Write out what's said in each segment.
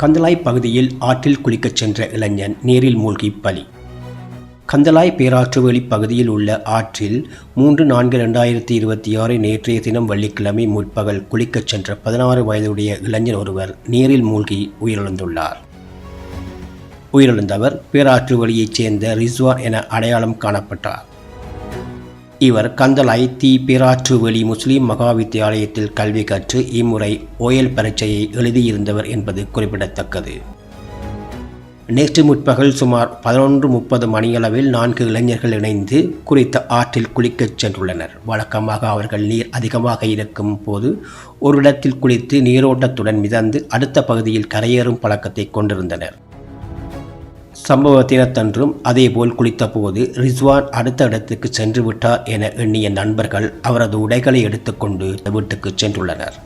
கந்தளாய் பகுதியில் ஆற்றில் குளிக்கச் சென்ற இளைஞன் நீரில் மூழ்கி பலி. கந்தளாய் பேராற்று வெளி பகுதியில் உள்ள ஆற்றில் 3/4/2026 நேற்றைய தினம் வெள்ளிக்கிழமை முற்பகல் குளிக்கச் சென்ற 16 வயதுடைய இளைஞர் ஒருவர் நீரில் மூழ்கி உயிரிழந்துள்ளார். உயிரிழந்தவர் பேராற்று வெளியைச் சேர்ந்த ரிஸ்வான் என அடையாளம் காணப்பட்டார். இவர் கந்தளாய் பேராற்று வெளி முஸ்லிம் மகா வித்தியாலயத்தில் கல்வி கற்று இம்முறை ஓயல் பரீட்சையை எழுதியிருந்தவர் என்பது குறிப்பிடத்தக்கது. நேற்று முற்பகல் சுமார் 11:30 மணியளவில் 4 இளைஞர்கள் இணைந்து குறித்த ஆற்றில் குளிக்கச் சென்றுள்ளனர். வழக்கமாக அவர்கள் நீர் அதிகமாக இருக்கும் போது ஒரு இடத்தில் குளித்து நீரோட்டத்துடன் மிதந்து அடுத்த பகுதியில் கரையேறும் பழக்கத்தை கொண்டிருந்தனர். சம்பவ தினத்தன்றும் அதேபோல் குளித்தபோது ரிஸ்வான் அடுத்த இடத்துக்கு சென்று விட்டார் என எண்ணிய நண்பர்கள் அவரது உடைகளை எடுத்துக்கொண்டு வீட்டுக்கு சென்றுள்ளனர்.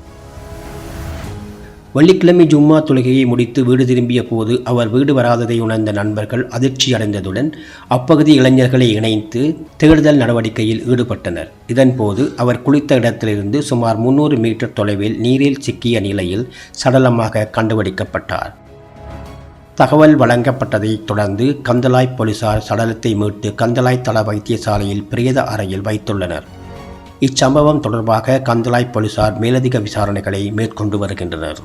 வெள்ளிக்கிழமை ஜும்மா தொழுகையை முடித்து வீடு திரும்பிய போது அவர் வீடு வராததை உணர்ந்த நண்பர்கள் அதிர்ச்சி அடைந்ததுடன் அப்பகுதி இளைஞர்களை இணைத்து தேடுதல் நடவடிக்கையில் ஈடுபட்டனர். இதன்போது அவர் குளித்த இடத்திலிருந்து சுமார் 300 மீட்டர் தொலைவில் நீரில் சிக்கிய நிலையில் சடலமாக கண்டுபிடிக்கப்பட்டார். தகவல் வழங்கப்பட்டதைத் தொடர்ந்து கந்தளாய் போலீசார் சடலத்தை மீட்டு கந்தளாய் தள வைத்தியசாலையில் பிரேத அறையில் வைத்துள்ளனர். இச்சம்பவம் தொடர்பாக கந்தளாய் போலீசார் மேலதிக விசாரணைகளை மேற்கொண்டு வருகின்றனர்.